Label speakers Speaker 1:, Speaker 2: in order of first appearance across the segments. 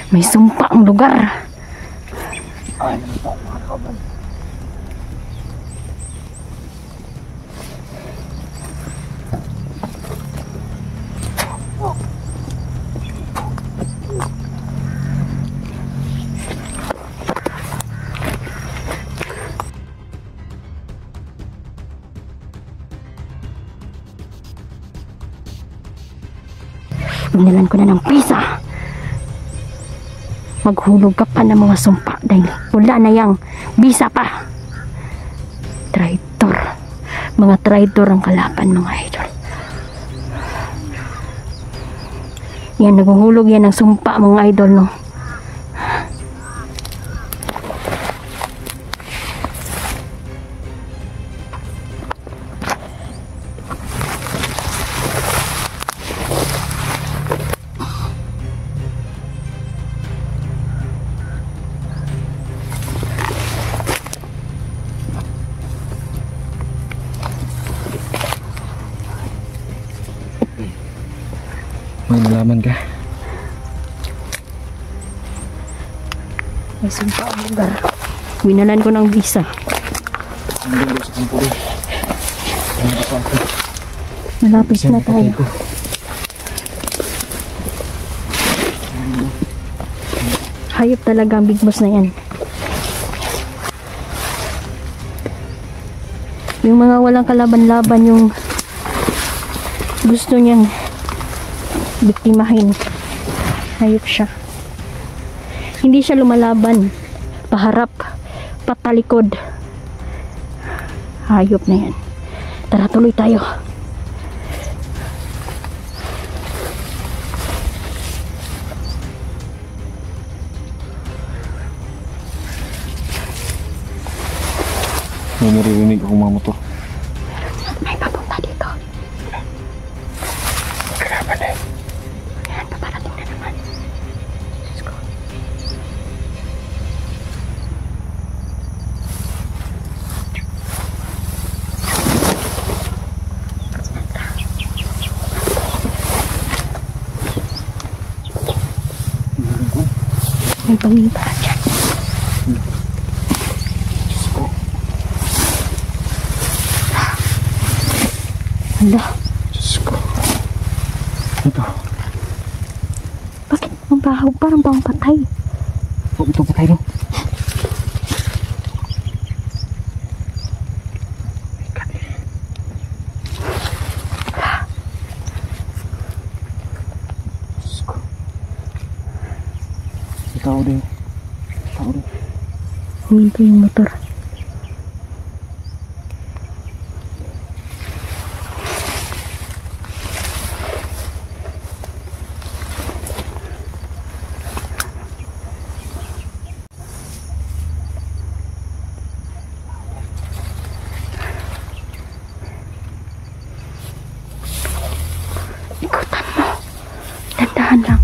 Speaker 1: May sumpa ang lugar.
Speaker 2: Ay, naman po mga kaban.
Speaker 1: Binalan ko na ng pisa. Maghulog ka pa ng mga sumpa dahil wala na yang bisa pa. Traitor. Mga traitor ang kalaban, mga idol. Yan, naghuhulog yan ng sumpa, mga idol, no?
Speaker 2: May nalaman ka?
Speaker 1: May sumpa ang lugar. Binalan ko ng visa.
Speaker 2: Nandun sa kampo rin.
Speaker 1: Malapit na tayo. Hayop talaga ang big boss na yan. Yung mga walang kalaban-laban, yung gusto niyang biktimahin. Hayop siya. Hindi siya lumalaban. Paharap, patalikod. Hayop na yan. Tara, tuloy tayo.
Speaker 2: May naririnig akong mga motor.
Speaker 1: May papunta dito.
Speaker 2: Karaban eh.
Speaker 1: Yan, paparating na naman. Let's go. May pangipa dyan. Hala.
Speaker 2: Diyos ko. Ito.
Speaker 1: Bakit ang bahaw? Parang bang patay.
Speaker 2: Huwag ito patay, no? Diyos ko. Tao din. Tao din.
Speaker 1: Huminto yung motor. Ikutan mo. Dandahan lang.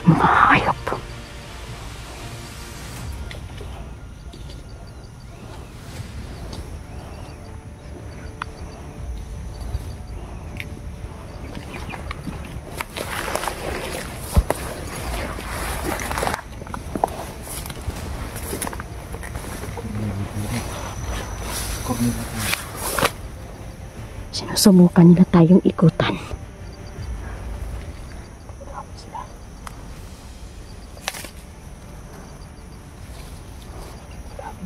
Speaker 1: Mga hayop. Sinusubukan nila tayong ikutan.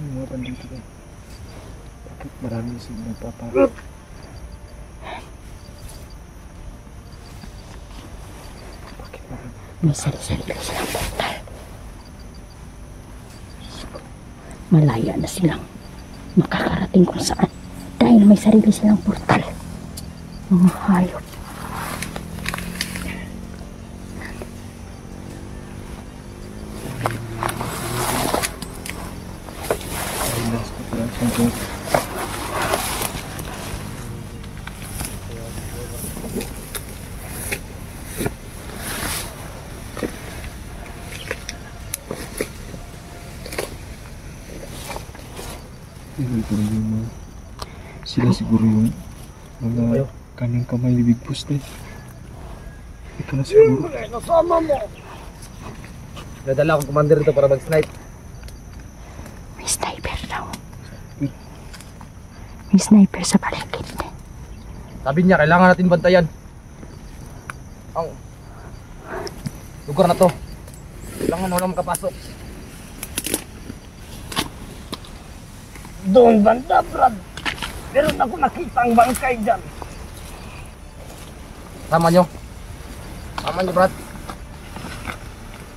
Speaker 2: Mga bandito ba? Bakit marami sila nagpaparap?
Speaker 1: May sarili-sarili silang portal. Malaya na silang makakarating kung saan. Dahil may sarili silang portal. Mga hayop.
Speaker 2: Sila siguro yung mga kanyang kamay ni Big Boss din. Ito na siguro.
Speaker 3: Nasama mo. Nadala akong commander dito para mag-snipe.
Speaker 1: May sniper daw. May sniper sa paligid.
Speaker 3: Sabi niya, kailangan natin bantayan ang lugar na to. Kailangan walang makapasok. Doon banda, Brad. Meron ako nakita ang bangkay dyan. Tama nyo? Tama nyo, Brad?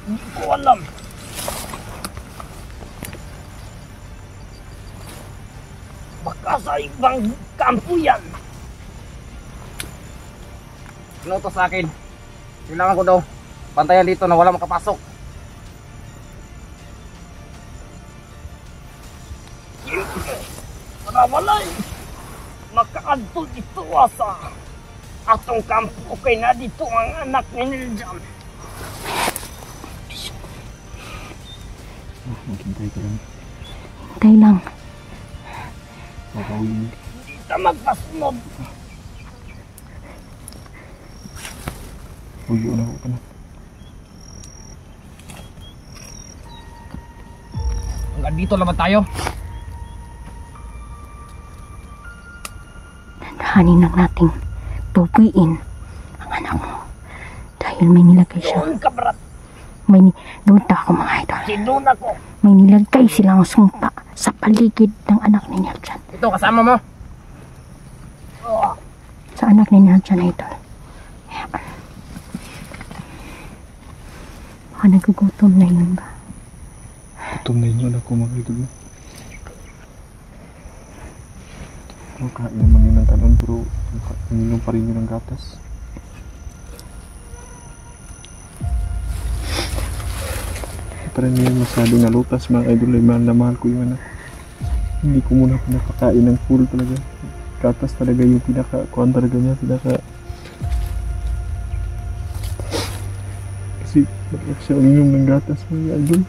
Speaker 3: Hindi ko alam. Baka sa ibang kampo yan. Pinuto sa akin. Kailangan ko daw bantayan dito na wala makapasok. Malay, makaadto dito sa atong kampo kay na dito ang anak ni Niljan.
Speaker 2: Maghintay ka lang.
Speaker 1: Hintay lang.
Speaker 2: Makawin.
Speaker 3: Hindi ka magpasunod.
Speaker 2: Uyo na ako ka na.
Speaker 3: Hanggang dito naman tayo.
Speaker 1: Hanin lang nating tubuin ang anak mo. Dahil may nilagay siya.
Speaker 3: Doon ka, Brad.
Speaker 1: Doon ako mga idol.
Speaker 3: Doon ako.
Speaker 1: May nilagay silang sumpa sa paligid ng anak ni Niljan.
Speaker 3: Ito, kasama mo.
Speaker 1: Sa anak ni Niljan, idol. Baka nagugutom na yun ba?
Speaker 2: Gutom na inyo anak ko mga idol. Kain naman yun ng talon pero ininom pa rin yun ng gatas. Pa rin yun masyado nalutas mga idol ay mahal na mahal ko yung anak. Hindi ko muna pinapakain ng full talaga. Gatas talaga yung pinaka-kuhan talaga niya. Kasi bakit siya uminom ng gatas mga idol.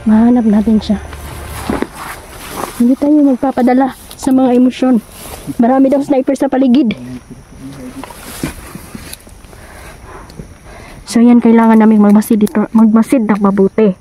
Speaker 1: Mahanap natin siya. Hindi tayo magpapadala sa mga emosyon. Marami daw sniper sa paligid. So yan, kailangan namin magmasid dito. Magmasid ng mabuti.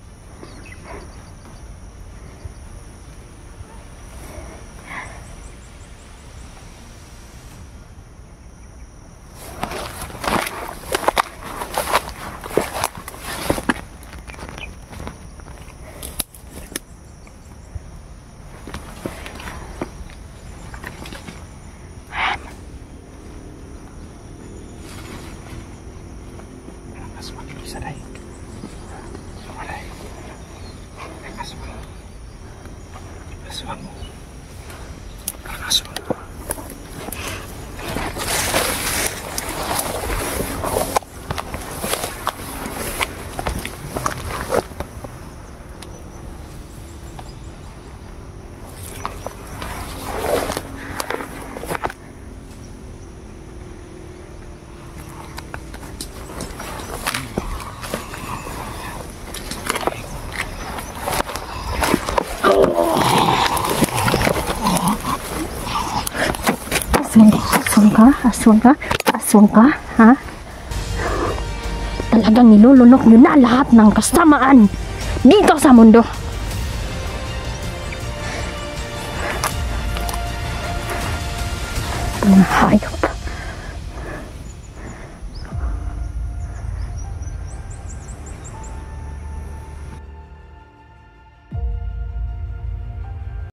Speaker 1: Aswang ka, ha? Talagang nilulunok nyo na lahat ng kasamaan dito sa mundo. Mga hayop.